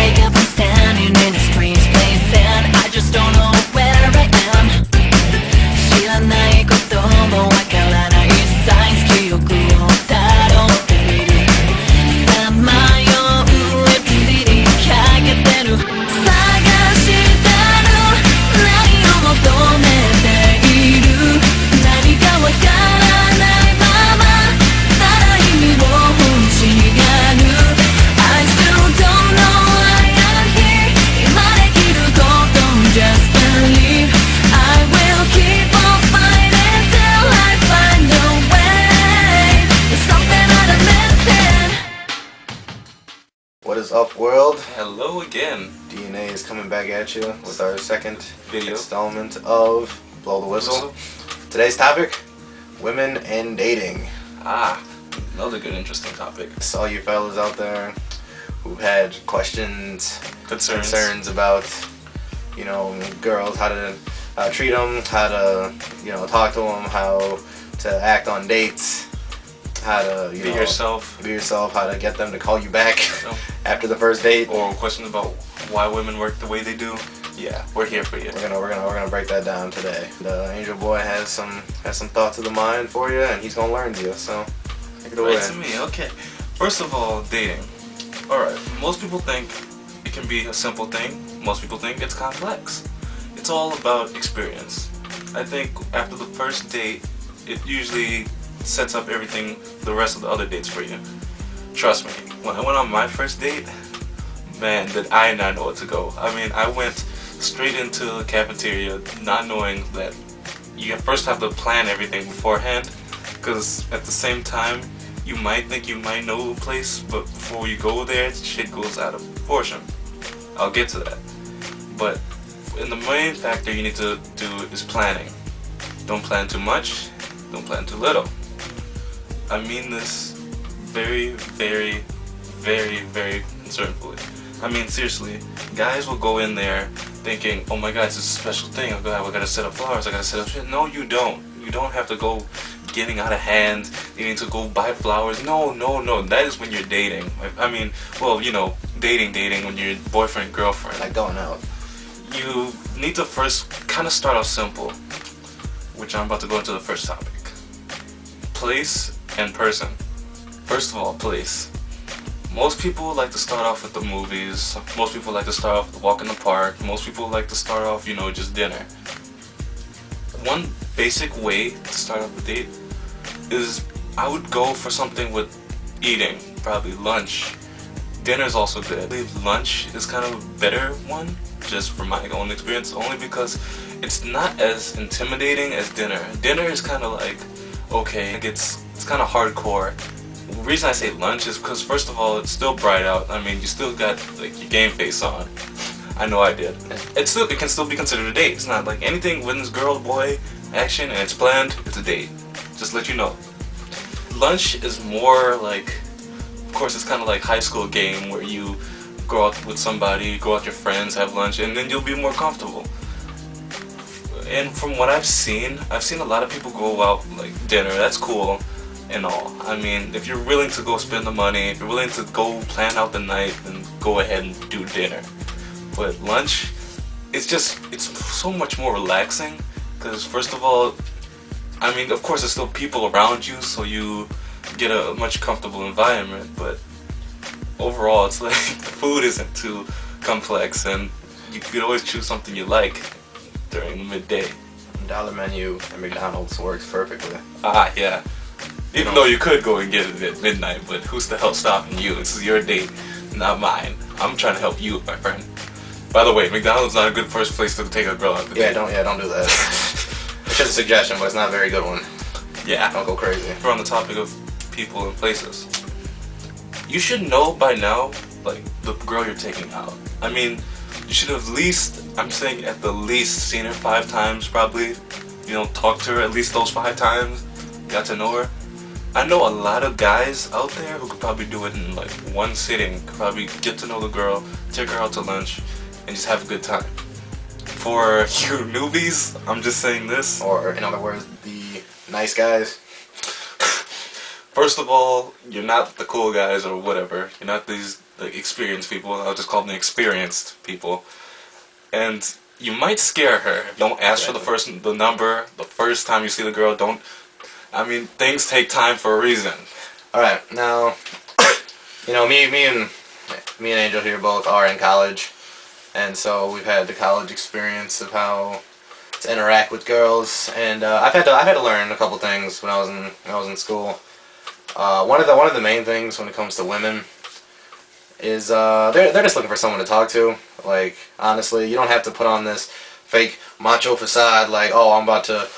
wake up, I'm standing in a strange place, and I just don't know where I am. 知らないこともわからないさえ記憶をたどってみる。さまようエピシティかけてる。探してる何を求めている。何かわからないままただ意味を欲しがる。I still don't know why I'm here. 今できること just believe. I will keep on fighting till I find a way. There's something that I'm missing. What is up, world? Hello again. DNA is coming back at you with our second Video installment of Blow the Whistle. Today's topic, women and dating. Another good interesting topic. All you fellas out there who had questions, concerns about, you know, girls, how to treat them, how to, you know, talk to them, how to act on dates, how to, Be yourself. be yourself, how to get them to call you back No. after the first date. Or questions about why women work the way they do. Yeah, we're here for you. We're gonna break that down today. The Angel Boy has some thoughts of the mind for you, and he's gonna learn to you. So take it away. Right to me, okay. First of all, dating. Alright, most people think it can be a simple thing. Most people think it's complex. It's all about experience. I think after the first date, it usually sets up everything, the rest of the other dates for you. Trust me, when I went on my first date, man, did I not know what to go. I mean, I went straight into the cafeteria not knowing that you first have to plan everything beforehand, because at the same time you might think you might know a place, but before you go there shit goes out of proportion. I'll get to that, but in the main factor you need to do is planning. Don't plan too much, don't plan too little. I mean this very, very, very, very concernfully. I mean seriously, guys will go in there thinking, oh my god, it's a special thing, I gotta set up flowers, I gotta set up shit. No, you don't. You don't have to go getting out of hand, you need to go buy flowers. No, that is when you're dating. I mean, well, you know, dating when you're boyfriend, girlfriend. Like going out. You need to first kind of start off simple, which I'm about to go into the first topic. Place and person. First of all, place. Most people like to start off with the movies. Most people like to start off with a walk in the park. Most people like to start off, you know, just dinner. One basic way to start off a date is I would go for something with eating, probably lunch. Dinner is also good. I believe lunch is kind of a better one, just from my own experience, only because it's not as intimidating as dinner. Dinner is kind of like, okay, it's kind of hardcore. The reason I say lunch is because first of all, it's still bright out. I mean, you still got like your game face on. I know I did. It can still be considered a date. It's not like anything when it's girl, boy, action, and it's planned, it's a date. Just let you know. Lunch is more like, of course, it's kind of like high school game where you go out with somebody, go out with your friends, have lunch, and then you'll be more comfortable. And from what I've seen a lot of people go out like dinner. That's cool and all. I mean, if you're willing to go spend the money, if you're willing to go plan out the night, then go ahead and do dinner. But lunch, it's so much more relaxing, because first of all, I mean, of course there's still people around you, so you get a much comfortable environment, but overall it's like the food isn't too complex, and you could always choose something you like during the midday. Dollar menu at McDonald's works perfectly. Yeah. Even though you could go and get it at midnight, but who's the hell stopping you? This is your date, not mine. I'm trying to help you, my friend. By the way, McDonald's not a good first place to take a girl out to date. Don't do that. It's just a suggestion, but it's not a very good one. Yeah. Don't go crazy. We're on the topic of people and places. You should know by now, like, the girl you're taking out. I mean, you should have at least, I'm saying at the least, seen her 5 times probably. You know, talked to her at least those 5 times. Got to know her. I know a lot of guys out there who could probably do it in like one sitting. Could probably get to know the girl, take her out to lunch, and just have a good time. For you newbies, I'm just saying this. Or, in other words, the nice guys. First of all, you're not the cool guys or whatever. You're not these the experienced people. I'll just call them the experienced people. And you might scare her. Don't ask for the number the first time you see the girl. Don't. I mean, things take time for a reason. All right, now, you know, me and Angel here both are in college, and so we've had the college experience of how to interact with girls, and I've had to learn a couple things when I was in school. One of the main things when it comes to women is they're just looking for someone to talk to. Like, honestly, you don't have to put on this fake macho facade like, oh, I'm about to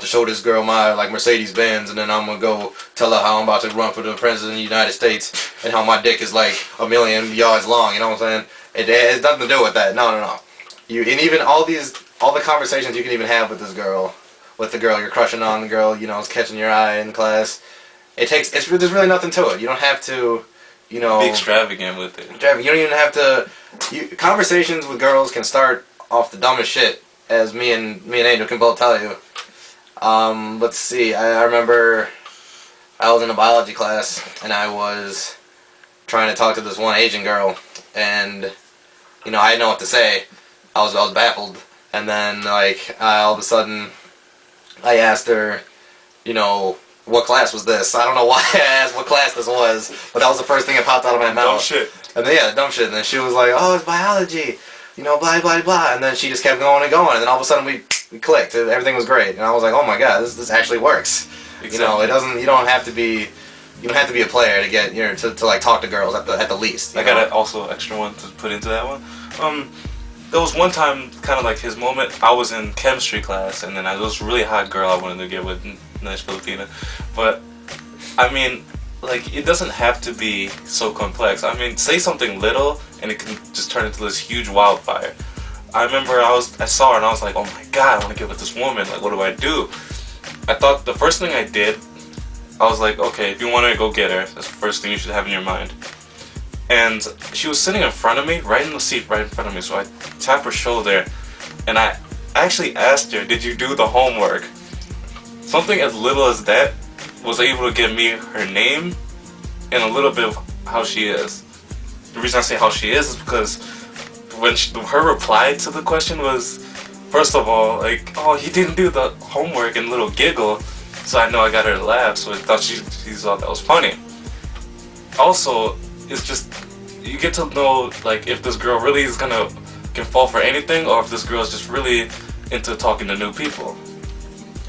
show this girl my like Mercedes Benz, and then I'm gonna go tell her how I'm about to run for the president of the United States and how my dick is like 1,000,000 yards long. You know what I'm saying? It has nothing to do with that. No. And even all the conversations you can even have with this girl, with the girl you're crushing on, the girl you know is catching your eye in class. There's really nothing to it. You don't have to, you know, be extravagant with it. You don't even have to. Conversations with girls can start off the dumbest shit, as me and Angel can both tell you. Let's see. I remember I was in a biology class and I was trying to talk to this one Asian girl, and you know I didn't know what to say. I was baffled, and then like all of a sudden I asked her, you know, what class was this? I don't know why I asked what class this was, but that was the first thing that popped out of my mouth. Dumb shit. And then, yeah, dumb shit. And then she was like, oh, it's biology. You know, blah, blah, blah. And then she just kept going and going. And then all of a sudden we clicked. Everything was great. And I was like, oh my god, this actually works. Exactly. You know, you don't have to be a player to get, you know, to like talk to girls at the least. I got an also extra one to put into that one. There was one time, kind of like his moment, I was in chemistry class, and then there was a really hot girl I wanted to get with, nice Filipina. But, I mean, like, it doesn't have to be so complex. I mean, say something little, and it can just turn into this huge wildfire. I remember I saw her, and I was like, oh my god, I want to get with this woman, like, what do I do? I thought the first thing I did, I was like, okay, if you want to go get her, that's the first thing you should have in your mind. And she was sitting in front of me, right in the seat right in front of me, so I tapped her shoulder, and I actually asked her, did you do the homework? Something as little as that was able to give me her name and a little bit of how she is. The reason I say how she is because when her reply to the question was, first of all, like, oh, he didn't do the homework, and a little giggle, so I know I got her to laugh, so I thought she thought that was funny. Also, it's just, you get to know, like, if this girl really can fall for anything, or if this girl is just really into talking to new people.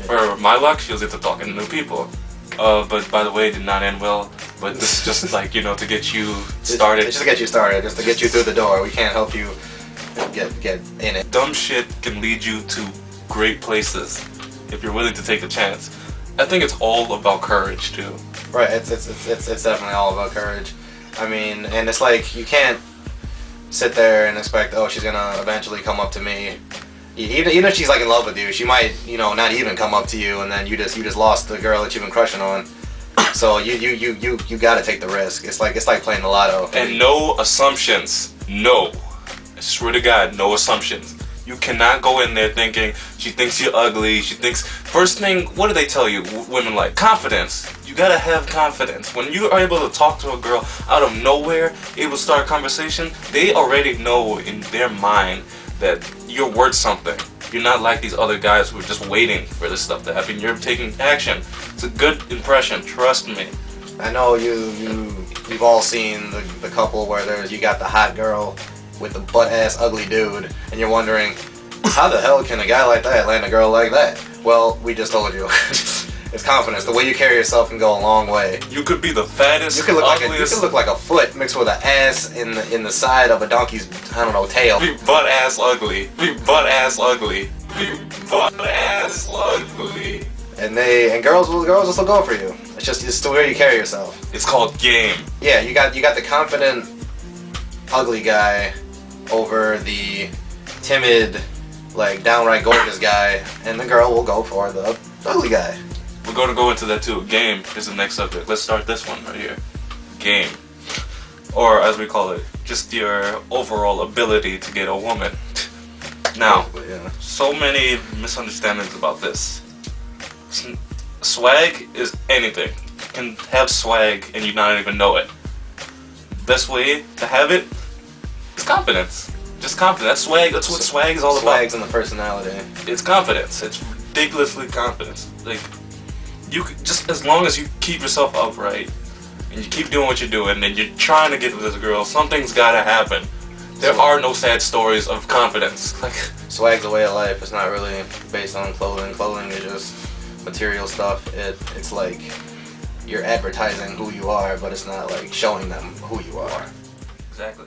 For my luck, she was into talking to new people. But by the way, it did not end well. But this is just like, you know, to get you started. Just to get you started, just to get you through the door. We can't help you get in it. Dumb shit can lead you to great places if you're willing to take a chance. I think it's all about courage too. Right, it's definitely all about courage. I mean, and it's like, you can't sit there and expect, oh, she's gonna eventually come up to me. Even if she's like in love with you, she might, you know, not even come up to you, and then you just lost the girl that you've been crushing on. So you gotta take the risk. It's like playing the lotto. And no assumptions. No. I swear to God, no assumptions. You cannot go in there thinking she thinks you're ugly. She thinks, first thing, what do they tell you? Women like confidence. You gotta have confidence. When you are able to talk to a girl out of nowhere, able to start a conversation, they already know in their mind that you're worth something. You're not like these other guys who are just waiting for this stuff to happen. You're taking action. It's a good impression, trust me. I know you've all seen the couple where you got the hot girl with the butt-ass ugly dude, and you're wondering, how the hell can a guy like that land a girl like that? Well, we just told you. It's confidence. The way you carry yourself can go a long way. You could be the fattest, you could look ugliest. like a foot mixed with an ass in the side of a donkey's, I don't know, tail. Be butt-ass ugly. Be butt-ass ugly. Be butt-ass ugly. And girls will still go for you. It's the way you carry yourself. It's called game. Yeah, you got the confident, ugly guy over the timid, like downright gorgeous guy, and the girl will go for the ugly guy. We're going to go into that too. Game is the next subject. Let's start this one right here. Game. Or as we call it, just your overall ability to get a woman. Now, so many misunderstandings about this. Swag is anything. You can have swag and you not even know it. best way to have it is confidence. Just confidence. That's swag. That's what swag is all about. Swag's in the personality. It's confidence. It's ridiculously confidence. Like, you could, just as long as you keep yourself upright and you keep doing what you're doing and you're trying to get with this girl, something's gotta happen. There are no sad stories of confidence. Like, swag's a way of life. It's not really based on clothing. Clothing is just material stuff. It's like you're advertising who you are, but it's not like showing them who you are. exactly.